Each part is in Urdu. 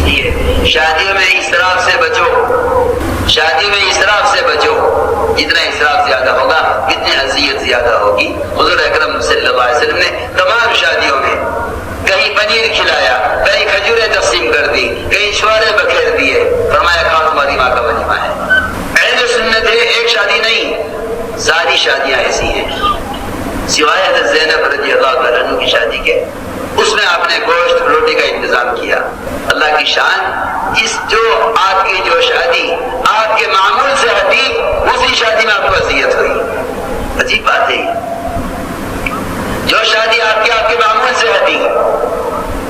شادیوں میں اسراف سے بچو، شادیوں میں اسراف سے بچو. جتنا اسراف زیادہ ہوگا اتنی اذیت زیادہ ہوگی. حضور اکرم صلی اللہ علیہ وسلم نے تمام شادیوں میں کہیں پنیر کھلایا، کہیں کھجوریں تقسیم کر دی، کہیں چھوارے بکھیر دیے، فرمایا کھاؤ تمہاری ماں کا ولیمہ ہے. اہل سنت ہے، ایک شادی نہیں، ساری شادیاں ایسی ہیں. سوائے حضرت زینب رضی اللہ تعالیٰ عنہ کی شادی کے، اس میں آپ نے گوشت روٹی کا انتظام کیا. اللہ کی شان، جو آپ کی جو شادی آپ کے معمول سے ہٹی، اسی شادی میں آپ کو اذیت ہوئی. عجیب بات ہے، جو شادی آپ کے معمول سے ہٹی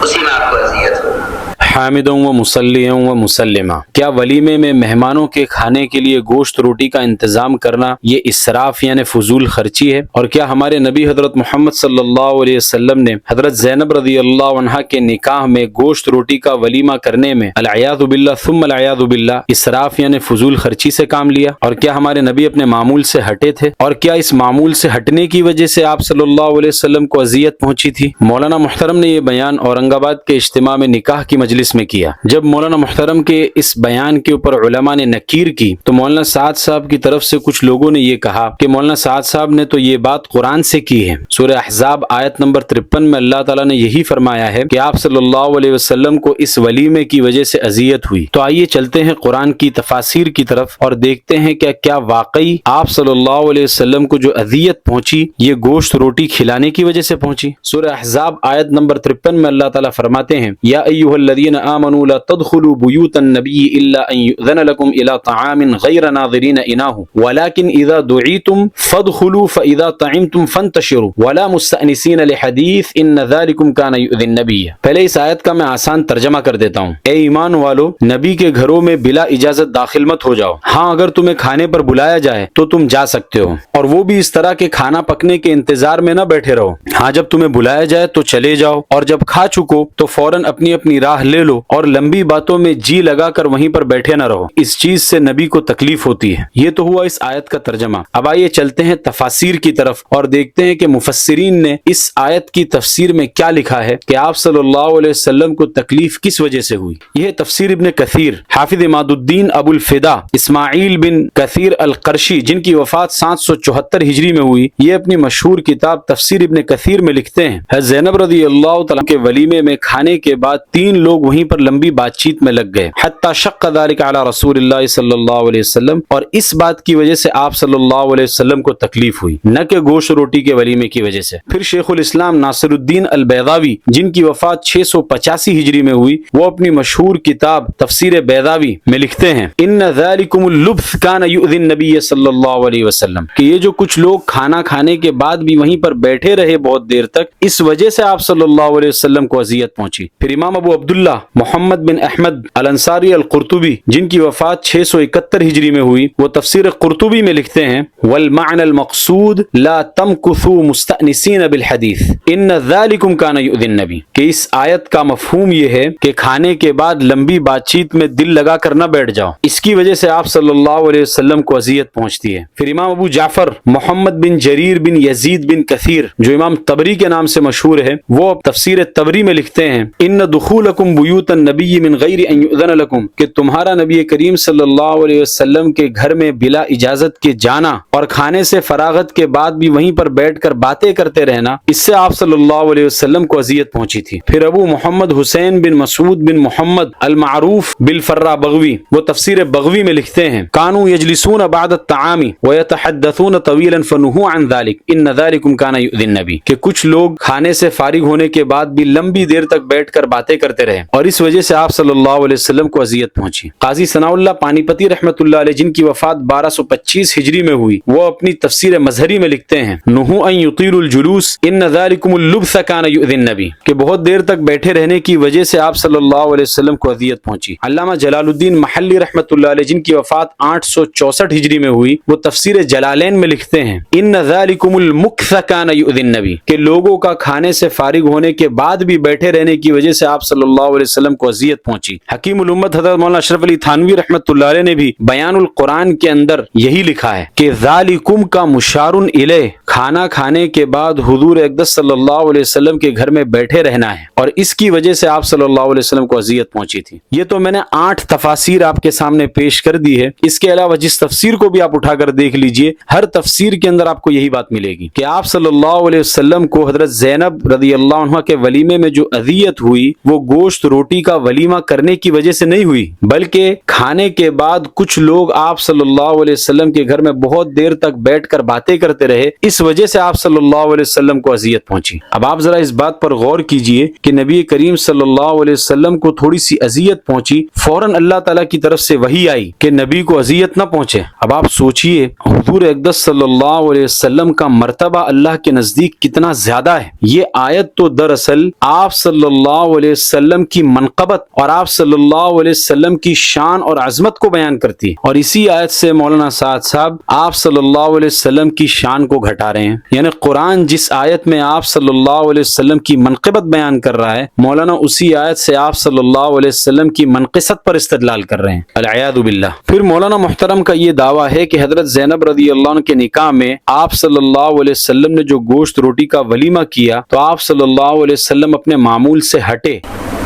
اسی میں آپ کو اذیت ہوئی. حامدوں و مسلیوں و مسلمہ، کیا ولیمے میں مہمانوں کے کھانے کے لیے گوشت روٹی کا انتظام کرنا یہ اسراف یعنی فضول خرچی ہے؟ اور کیا ہمارے نبی حضرت محمد صلی اللہ علیہ وسلم نے حضرت زینب رضی اللہ عنہا کے نکاح میں گوشت روٹی کا ولیمہ کرنے میں العیاذ باللہ ثم العیاذ باللہ اسراف یعنی فضول خرچی سے کام لیا؟ اور کیا ہمارے نبی اپنے معمول سے ہٹے تھے؟ اور کیا اس معمول سے ہٹنے کی وجہ سے آپ صلی اللہ علیہ وسلم کو اذیت پہنچی تھی؟ مولانا محترم نے یہ بیان اورنگ آباد کے اجتماع میں نکاح کی مجلس میں کیا. جب مولانا محترم کے اس بیان کے اوپر علماء نے نکیر کی تو مولانا سعد صاحب کی طرف سے کچھ لوگوں نے یہ کہا کہ مولانا سعد صاحب نے تو یہ بات قرآن سے کی ہے. سورہ احزاب آیت نمبر 53 میں اللہ تعالیٰ نے یہی فرمایا ہے کہ آپ صلی اللہ علیہ وسلم کو اس ولیمے کی وجہ سے اذیت ہوئی. تو آئیے چلتے ہیں قرآن کی تفاسیر کی طرف اور دیکھتے ہیں کہ کیا واقعی آپ صلی اللہ علیہ وسلم کو جو اذیت پہنچی یہ گوشت روٹی کھلانے کی وجہ سے پہنچی. سورہ احزاب آیت نمبر 53 میں اللہ تعالیٰ فرماتے ہیں یا ایھا الذین آمنوا لا تدخلوا بيوت النبي الا ان يؤذن لكم الى طعام غير ناظرين اناه ولكن اذا دعيتم فادخلوا فاذا طعمتم فانتشروا ولا مستأنسين لحديث ان ذلكم كان يؤذي النبي. پہلے اس آیت کا میں آسان ترجمہ کر دیتا ہوں. اے ایمان والو، نبی کے گھروں میں بلا اجازت داخل مت ہو جاؤ. ہاں اگر تمہیں کھانے پر بلایا جائے تو تم جا سکتے ہو، اور وہ بھی اس طرح کہ کھانا پکنے کے انتظار میں نہ بیٹھے رہو. ہاں جب تمہیں بلایا جائے تو چلے جاؤ، اور جب کھا چکو تو فوراً اپنی اپنی راہ لے لو، اور لمبی باتوں میں جی لگا کر وہیں پر بیٹھے نہ رہو. اس چیز سے نبی کو تکلیف ہوتی ہے. یہ تو ہوا اس آیت کا ترجمہ. اب آئیے چلتے ہیں تفاسیر کی طرف اور دیکھتے ہیں کہ مفسرین نے اس آیت کی تفسیر میں کیا لکھا ہے کہ آپ صلی اللہ علیہ وسلم کو تکلیف کس وجہ سے ہوئی. یہ تفسیر ابن کثیر، حافظ عماد الدین ابو الفدا اسماعیل بن کثیر القرشی، جن کی وفات 774 ہجری میں ہوئی، یہ اپنی مشہور کتاب تفسیر ابن کثیر میں لکھتے ہیں حضرت زینب رضی اللہ تعالیٰ کے ولیمے میں کھانے کے بعد 3 لوگ وہیں پر لمبی بات چیت میں لگ گئے. حتی شق ذلک علی رسول اللہ صلی اللہ علیہ وسلم، اور اس بات کی وجہ سے آپ صلی اللہ علیہ وسلم کو تکلیف ہوئی، نہ کہ گوشت روٹی کے ولیمے کی وجہ سے. پھر شیخ الاسلام ناصر الدین البیضاوی، جن کی وفات 685 ہجری میں ہوئی، وہ اپنی مشہور کتاب تفسیر بیضاوی میں لکھتے ہیں ان ذالکم اللبث کان یؤذی النبی صلی اللہ علیہ وسلم، کہ یہ جو کچھ لوگ کھانا کھانے کے بعد بھی وہیں پر بیٹھے رہے بہت دیر تک، اس وجہ سے آپ صلی اللہ علیہ وسلم کو اذیت پہنچی. پھر امام ابو عبداللہ محمد بن احمد الانصاری القرطبی، جن کی وفات 671 ہجری میں ہوئی، وہ تفسیر قرطبی میں لکھتے ہیں والمعنى المقصود لا تمكثوا مستأنسین بالحدیث ان ذالکم کان یؤذی النبی، کہ اس آیت کا مفہوم یہ ہے کہ کھانے کے بعد لمبی بات چیت میں دل لگا کر نہ بیٹھ جاؤ، اس کی وجہ سے آپ صلی اللہ علیہ وسلم کو اذیت پہنچتی ہے. پھر امام ابو جعفر محمد بن جریر بن یزید بن کثیر، جو امام طبری کے نام سے مشہور ہے، وہ تفسیر طبری میں لکھتے ہیں ان دخولکم بیوت النبی من غیر ان یؤذن لکم، کہ تمہارا نبی کریم صلی اللہ علیہ وسلم کے گھر میں بلا اجازت کے جانا اور کھانے سے فراغت کے بعد بھی وہیں پر بیٹھ کر باتیں کرتے رہنا، اس سے آپ صلی اللہ علیہ وسلم کو اذیت پہنچی تھی. پھر ابو محمد حسین بن مسعود بن محمد المعروف بالفرا بغوی، وہ تفسیر بغوی میں لکھتے ہیں کانوا یجلسون بعد الطعام ویتحدثون طویلا فنہوا عن ذلک ان ذلکم کان یؤذی النبی، کہ کچھ لوگ کھانے سے فارغ ہونے کے بعد بھی لمبی دیر تک بیٹھ کر باتیں کرتے رہے، اور اس وجہ سے آپ صلی اللہ علیہ وسلم کو اذیت پہنچی. قاضی ثناء اللہ پانی پتی رحمۃ اللہ علیہ، جن کی وفات 1225 ہجری میں ہوئی، وہ اپنی تفسیر مظہری میں لکھتے ہیں نہوا ان یطیلوا الجلوس ان ذلکم اللبث کان یؤذی النبی، کہ بہت دیر تک بیٹھے رہنے کی وجہ سے آپ صلی اللہ علیہ وسلم کو اذیت پہنچی. علامہ جلال الدین محلی رحمۃ اللہ علیہ، جن کی وفات 864 ہجری میں ہوئی، وہ تفسیر جلالین میں لکھتے ہیں ان ذلکم المکث کان یؤذی النبی، کہ لوگوں کا کھانے سے فارغ ہونے کے بعد بھی بیٹھے رہنے کی وجہ سے آپ صلی اللہ علیہ وسلم کو اذیت پہنچی۔ حکیم الامت حضرت مولانا اشرف علی تھانوی رحمۃ اللہ علیہ نے بھی بیان القرآن کے اندر یہی لکھا ہے کہ ذالکم کا مشار الیہ، کھانا کھانے کے بعد حضور اقدس صلی اللہ علیہ وسلم کے گھر میں بیٹھے رہنا ہے، اور اس کی وجہ سے آپ صلی اللہ علیہ وسلم کو اذیت پہنچی تھی۔ یہ تو میں نے 8 تفاسیر آپ کے سامنے پیش کر دی ہے، اس کے علاوہ جس تفسیر کو بھی آپ اٹھا کر دیکھ لیجئے، ہر تفسیر کے اندر آپ کو یہی بات ملے گی کہ آپ صلی اللہ علیہ وسلم کو حضرت زینب رضی اللہ عنہ کے ولیمے میں جو اذیت ہوئی وہ گوشت روٹی کا ولیمہ کرنے کی وجہ سے نہیں ہوئی، بلکہ کھانے کے بعد کچھ لوگ آپ صلی اللہ علیہ وسلم کے گھر میں بہت دیر تک بیٹھ کر باتیں کرتے رہے، اس وجہ سے آپ صلی اللہ علیہ وسلم کو اذیت پہنچی۔ اب آپ ذرا اس بات پر غور کیجئے کہ نبی کریم صلی اللہ علیہ وسلم کو تھوڑی سی اذیت پہنچی، فوراً اللہ تعالیٰ کی طرف سے وحی آئی کہ نبی کو اذیت نہ پہنچے۔ اب آپ سوچئے حضور اقدس صلی اللہ علیہ وسلم کا مرتبہ اللہ کے نزدیک کتنا زیادہ ہے۔ یہ آیت تو دراصل آپ صلی اللہ علیہ وسلم کی منقبت اور آپ صلی اللہ علیہ وسلم کی شان اور عظمت کو بیان کرتی، اور اسی آیت سے مولانا سعد صاحب آپ صلی اللہ علیہ وسلم کی شان کو گھٹا رہے ہیں۔ یعنی قرآن جس آیت میں آپ صلی اللہ علیہ وسلم کی منقبت بیان کر رہا ہے، مولانا اسی آیت سے آپ صلی اللہ علیہ وسلم کی منقصت پر استدلال کر رہے ہیں، العیاذ باللہ۔ پھر مولانا محترم کا یہ دعویٰ ہے کہ حضرت زینب رضی اللہ عنہ کے نکاح میں آپ صلی اللہ علیہ وسلم نے جو گوشت روٹی کا ولیمہ کیا تو آپ صلی اللہ علیہ وسلم اپنے معمول سے ہٹے،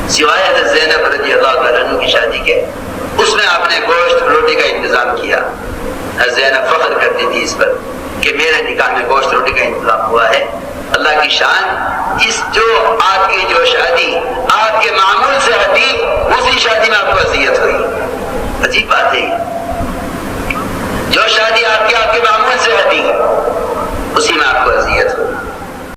سوائے حضرت زینب رضی اللہ تعالیٰ عنہ کی شادی کے اس میں آپ نے گوشت روٹی کا انتظام کیا۔ حضرت زینب فخر کرتی تھی اس پر کہ میرے نکاح میں گوشت روٹی کا انتظام ہوا ہے۔ اللہ کی شان، اس جو آپ کی جو شادی آپ کے معمول سے ہٹی، اسی شادی میں آپ کو اذیت ہوئی۔ عجیب بات ہے، جو شادی آپ کے معمول سے ہٹی اسی میں آپ کو اذیت ہوئی۔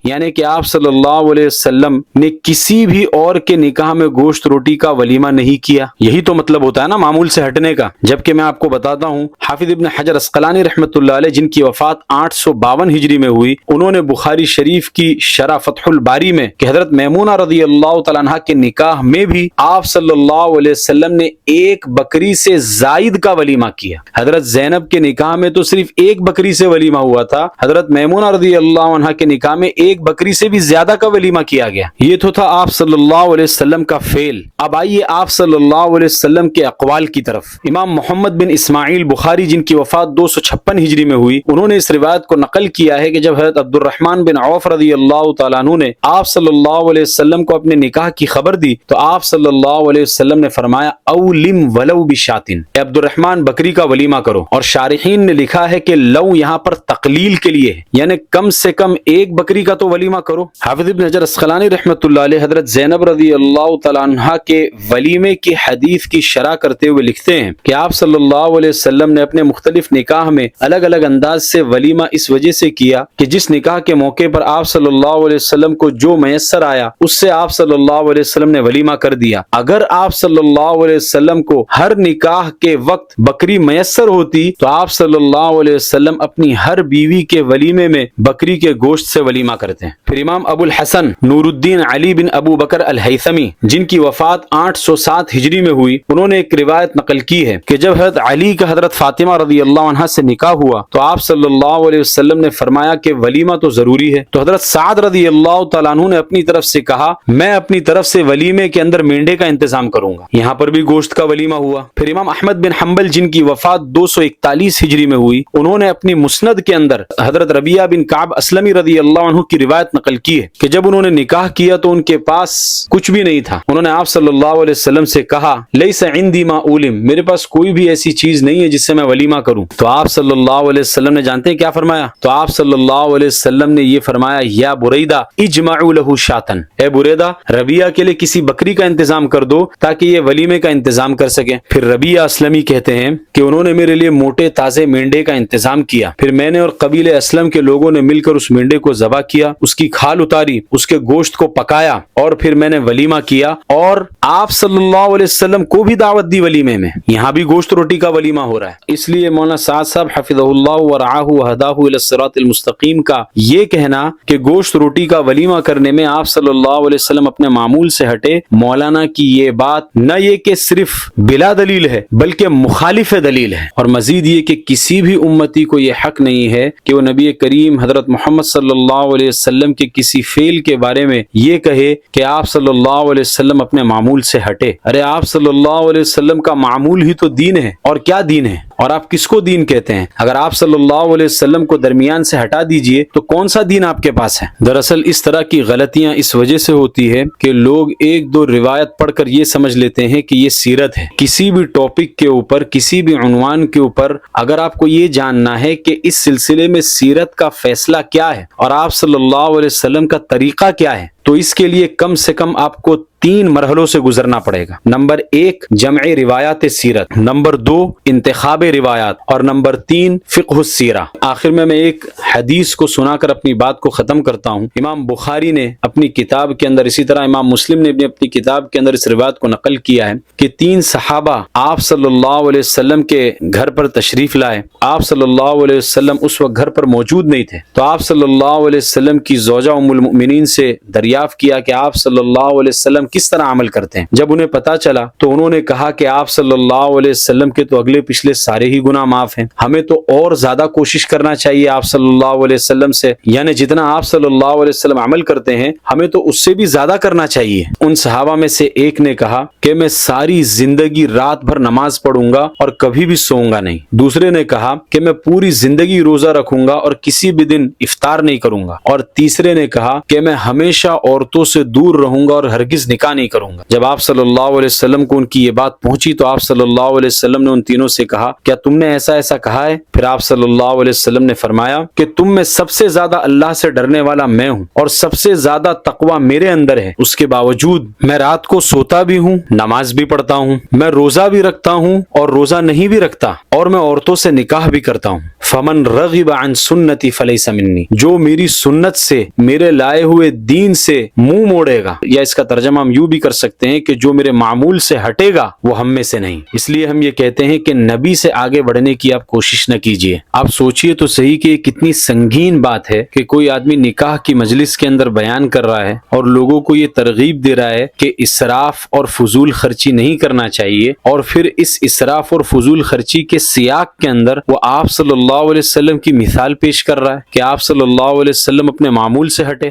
یعنی کہ آپ صلی اللہ علیہ وسلم نے کسی بھی اور کے نکاح میں گوشت روٹی کا ولیمہ نہیں کیا۔ یہی تو مطلب ہوتا ہے نا معمول سے ہٹنے کا۔ جبکہ میں آپ کو بتاتا ہوں، حافظ ابن حجر عسقلانی رحمۃ اللہ علیہ جن کی وفات 852 ہجری میں ہوئی، انہوں نے بخاری شریف کی شرح فتح الباری میں کہ حضرت میمونہ رضی اللہ تعالیٰ عنہ کے نکاح میں بھی آپ صلی اللہ علیہ وسلم نے 1 بکری سے زائد کا ولیمہ کیا۔ حضرت زینب کے نکاح میں تو صرف 1 بکری سے ولیمہ ہوا تھا، حضرت میمونہ رضی اللہ عنہ کے نکاح میں 1 بکری سے بھی زیادہ کا ولیمہ کیا گیا۔ یہ تو تھا آپ صلی اللہ علیہ وسلم کا فعل۔ اب آئیے آپ صلی اللہ علیہ وسلم کے اقوال کی طرف۔ امام محمد بن اسماعیل بخاری جن کی وفات 256 ہجری میں ہوئی، انہوں نے اس روایت کو نقل کیا ہے کہ جب حضرت عبد الرحمن بن عوف رضی اللہ تعالیٰ عنہ نے آپ صلی اللہ علیہ وسلم کو اپنے نکاح کی خبر دی تو آپ صلی اللہ علیہ وسلم نے فرمایا اولم ولو بشاتن، اے عبد الرحمن بکری کا ولیمہ کرو۔ اور شارحین نے لکھا ہے کہ لو یہاں پر تقلیل کے لیے ہے، یعنی کم سے کم 1 بکری کا تو ولیمہ کرو۔ حافظ ابن حجر عسقلانی رحمۃ اللہ علیہ حضرت زینب رضی اللہ تعالیٰ عنہ کے ولیمے کی حدیث کی شرح کرتے ہوئے لکھتے ہیں کہ آپ صلی اللہ علیہ وسلم نے اپنے مختلف نکاح میں الگ الگ انداز سے ولیمہ اس وجہ سے کیا کہ جس نکاح کے موقع پر آپ صلی اللہ علیہ وسلم کو جو میسر آیا اس سے آپ صلی اللہ علیہ وسلم نے ولیمہ کر دیا۔ اگر آپ صلی اللہ علیہ وسلم کو ہر نکاح کے وقت بکری میسر ہوتی تو آپ صلی اللہ علیہ وسلم اپنی ہر بیوی کے ولیمے میں بکری کے گوشت سے ولیمہ کرتے ہیں۔ پھر امام ابو الحسن نور الدین علی بن ابو بکر الہیثمی جن کی وفات 807 ہجری میں ہوئی، انہوں نے ایک روایت نقل کی ہے کہ جب حضرت علی کا حضرت فاطمہ رضی اللہ عنہ سے نکاح ہوا تو آپ صلی اللہ علیہ وسلم نے فرمایا کہ ولیمہ تو ضروری ہے۔ تو حضرت سعد رضی اللہ تعالیٰ عنہ نے اپنی طرف سے کہا میں اپنی طرف سے ولیمے کے اندر مینڈے کا انتظام کروں گا۔ یہاں پر بھی گوشت کا ولیمہ ہوا۔ پھر امام احمد بن حنبل جن کی وفات 241 ہجری میں ہوئی، انہوں نے اپنی مسند کے اندر حضرت ربیعہ بن کعب اسلمی رضی اللہ عنہ کی روایت نقل کی ہے کہ جب انہوں نے نکاح کیا تو ان کے پاس کچھ بھی نہیں تھا۔ انہوں نے آپ صلی اللہ علیہ وسلم سے کہا لیس عندی ما اولم، میرے پاس کوئی بھی ایسی چیز نہیں ہے جس سے میں ولیمہ کروں۔ تو آپ صلی اللہ علیہ وسلم نے جانتے ہیں کیا فرمایا؟ تو آپ صلی اللہ علیہ وسلم نے یہ فرمایا یا بریدہ اجمعوا له شاتن، اے بریدہ ربیعہ کے لیے کسی بکری کا انتظام کر دو تاکہ یہ ولیمے کا انتظام کر سکے۔ پھر ربیعہ اسلمی کہتے ہیں کہ انہوں نے میرے لیے موٹے تازے مینڈے کا انتظام کیا، پھر میں نے اور قبیلے اسلم کے لوگوں نے مل کر اس مینڈے کو ذبح کیا، اس کی کھال اتاری، اس کے گوشت کو پکایا اور پھر میں نے ولیمہ کیا اور آپ صلی اللہ علیہ وسلم کو بھی دعوت دی ولیمے میں۔ یہاں بھی گوشت روٹی کا ولیمہ ہو رہا ہے۔ اس لیے مولانا سعد صاحب حفظہ اللہ ورعاہ وہداہ الی الصراط المستقیم کا یہ کہنا کہ گوشت روٹی کا ولیمہ کرنے میں آپ صلی اللہ علیہ وسلم اپنے معمول سے ہٹے، مولانا کی یہ بات نہ یہ کہ صرف بلا دلیل ہے بلکہ مخالف دلیل ہے، اور مزید یہ کہ کسی بھی امتی کو یہ حق نہیں ہے کہ وہ نبی کریم حضرت محمد صلی اللہ علیہ وسلم وسلم کے کسی فعل کے بارے میں یہ کہے کہ آپ صلی اللہ علیہ وسلم اپنے معمول سے ہٹے. ارے آپ صلی اللہ علیہ وسلم کا معمول ہی تو دین ہے. اور کیا دین ہے؟ اور آپ کس کو دین کہتے ہیں؟ اگر آپ صلی اللہ علیہ وسلم کو درمیان سے ہٹا دیجئے تو کون سا دین آپ کے پاس ہے؟ دراصل اس طرح کی غلطیاں اس وجہ سے ہوتی ہے کہ لوگ ایک دو روایت پڑھ کر یہ سمجھ لیتے ہیں کہ یہ سیرت ہے. کسی بھی ٹاپک کے اوپر، کسی بھی عنوان کے اوپر اگر آپ کو یہ جاننا ہے کہ اس سلسلے میں سیرت کا فیصلہ کیا ہے اور آپ صلی اللہ علیہ وسلم کا طریقہ کیا ہے، تو اس کے لیے کم سے کم آپ کو 3 مرحلوں سے گزرنا پڑے گا. نمبر 1 جمع روایات سیرت، نمبر 2 انتخاب روایات، اور نمبر 3 فقہ السیرہ. آخر میں ایک حدیث کو سنا کر اپنی بات کو ختم کرتا ہوں. امام بخاری نے اپنی کتاب کے اندر، اسی طرح امام مسلم نے بھی اپنی کتاب کے اندر اس روایت کو نقل کیا ہے کہ 3 صحابہ آپ صلی اللہ علیہ وسلم کے گھر پر تشریف لائے. آپ صلی اللہ علیہ وسلم اس وقت گھر پر موجود نہیں تھے، تو آپ صلی اللہ علیہ وسلم کی زوجہ ام المؤمنین سے دریافت کیا کہ آپ صلی اللہ علیہ وسلم کس طرح عمل کرتے ہیں. جب انہیں پتا چلا تو انہوں نے کہا کہ آپ صلی اللہ علیہ وسلم کے تو اگلے پچھلے سارے ہی گناہ معاف ہیں، ہمیں تو اور زیادہ کوشش کرنا چاہیے آپ صلی اللہ علیہ وسلم سے، یعنی جتنا آپ صلی اللہ علیہ وسلم عمل کرتے ہیں ہمیں تو اس سے بھی زیادہ کرنا چاہیے. ان صحابہ میں سے ایک نے کہا کہ میں ساری زندگی رات بھر نماز پڑھوں گا اور کبھی بھی سوؤں گا نہیں. دوسرے نے کہا کہ میں پوری زندگی روزہ رکھوں گا اور کسی بھی دن افطار نہیں کروں گا. اور تیسرے نے کہا کہ میں ہمیشہ عورتوں سے دور رہوں گا اور ہرگز نکاح نہیں کروں گا. جب آپ صلی اللہ علیہ وسلم کو ان کی یہ بات پہنچی تو آپ صلی اللہ علیہ وسلم نے ان تینوں سے کہا کیا تم نے ایسا کہا ہے؟ پھر آپ صلی اللہ علیہ وسلم نے فرمایا کہ تم میں سب سے زیادہ اللہ سے ڈرنے والا میں ہوں اور سب سے زیادہ تقوی میرے اندر ہے. اس کے باوجود میں رات کو سوتا بھی ہوں، نماز بھی پڑھتا ہوں، میں روزہ بھی رکھتا ہوں اور روزہ نہیں بھی رکھتا، اور میں عورتوں سے نکاح بھی کرتا ہوں. فمن رغب عن سنتی فلیس منی، جو میری سنت سے، میرے لائے ہوئے دین سے منہ موڑے گا، یا اس کا ترجمہ ہم یوں بھی کر سکتے ہیں کہ جو میرے معمول سے ہٹے گا وہ ہم میں سے نہیں. اس لیے ہم یہ کہتے ہیں کہ نبی سے آگے بڑھنے کی آپ کوشش نہ کیجیے. آپ سوچئے تو صحیح کہ کتنی سنگین بات ہے کہ کوئی آدمی نکاح کی مجلس کے اندر بیان کر رہا ہے اور لوگوں کو یہ ترغیب دے رہا ہے کہ اسراف اور فضول خرچی نہیں کرنا چاہیے، اور پھر اس اسراف اور فضول خرچی کے سیاق کے اندر وہ آپ صلی اللہ علیہ وسلم کی مثال پیش کر رہا ہے کہ آپ صلی اللہ علیہ وسلم اپنے معمول سے ہٹے.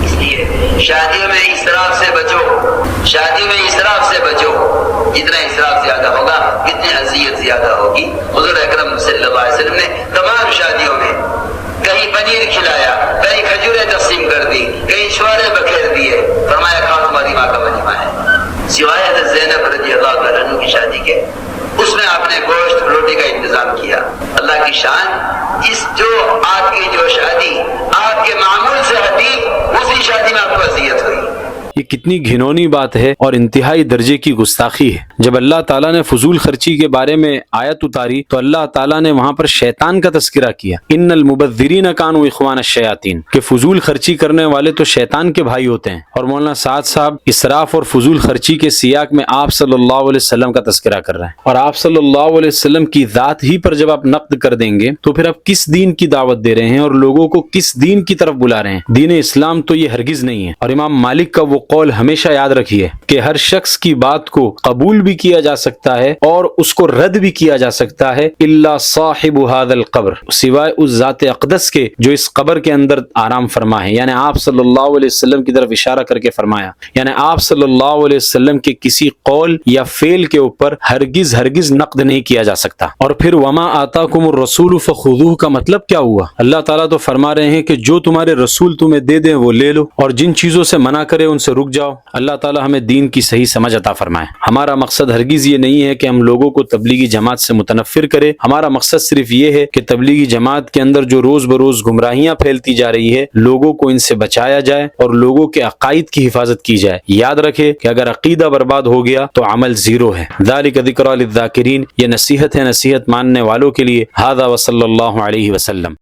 اس لیے شادیوں میں اسراف سے بچو، شادیوں میں اسراف سے بچو. جتنا اسراف زیادہ ہوگا اتنی اذیت زیادہ ہوگی. حضور اکرم صلی اللہ علیہ وسلم نے تمام شادیوں میں کہیں پنیر کھلایا، کہیں کھجوریں تقسیم کر دی، کہیں چھوارے بکھیر دیے، فرمایا کھاؤ تمہاری ماں کا ولیمہ ہے. سوائے حضرت زینب رضی اللہ تعالیٰ عنہ کی شادی کے، اس میں آپ نے گوشت روٹی کا انتظام کیا. اللہ کی شان، اس جو آپ کی جو شادی آپ کے معمول سے ہٹی، اسی شادی میں آپ کو اذیت ہوئی. یہ کتنی گھنونی بات ہے اور انتہائی درجے کی گستاخی ہے. جب اللہ تعالیٰ نے فضول خرچی کے بارے میں آیت اتاری تو اللہ تعالیٰ نے وہاں پر شیطان کا تذکرہ کیا، ان المبذرین کانوا اخوان الشیاطین، کہ فضول خرچی کرنے والے تو شیطان کے بھائی ہوتے ہیں. اور مولانا سعد صاحب اسراف اور فضول خرچی کے سیاق میں آپ صلی اللہ علیہ وسلم کا تذکرہ کر رہے ہیں، اور آپ صلی اللہ علیہ وسلم کی ذات ہی پر جب آپ نقد کر دیں گے تو پھر آپ کس دین کی دعوت دے رہے ہیں اور لوگوں کو کس دین کی طرف بلا رہے ہیں؟ دین اسلام تو یہ ہرگز نہیں ہے. اور امام مالک کا وہ قول ہمیشہ یاد رکھیے کہ ہر شخص کی بات کو قبول بھی کیا جا سکتا ہے اور اس کو رد بھی کیا جا سکتا ہے، الا صاحب هذا القبر، سوائے اس ذات اقدس کے جو اس قبر کے اندر آرام فرما ہے. یعنی آپ صلی اللہ علیہ وسلم کی طرف اشارہ کر کے فرمایا، یعنی آپ صلی اللہ علیہ وسلم کے کسی قول یا فعل کے اوپر ہرگز نقد نہیں کیا جا سکتا. اور پھر وما آتاکم الرسول فخذوہ کا مطلب کیا ہوا؟ اللہ تعالیٰ تو فرما رہے ہیں کہ جو تمہارے رسول تمہیں دے دیں وہ لے لو، اور جن چیزوں سے منع کرے ان سے رک جاؤ. اللہ تعالیٰ ہمیں دین کی صحیح سمجھ عطا فرمائے. ہمارا مقصد ہرگز یہ نہیں ہے کہ ہم لوگوں کو تبلیغی جماعت سے متنفر کرے. ہمارا مقصد صرف یہ ہے کہ تبلیغی جماعت کے اندر جو روز بروز گمراہیاں پھیلتی جا رہی ہے، لوگوں کو ان سے بچایا جائے اور لوگوں کے عقائد کی حفاظت کی جائے. یاد رکھے کہ اگر عقیدہ برباد ہو گیا تو عمل زیرو ہے. ذالک ذکریٰ للذاکرین، یہ نصیحت ہے نصیحت ماننے والوں کے لیے. ھذا وصلی اللہ علیہ وسلم.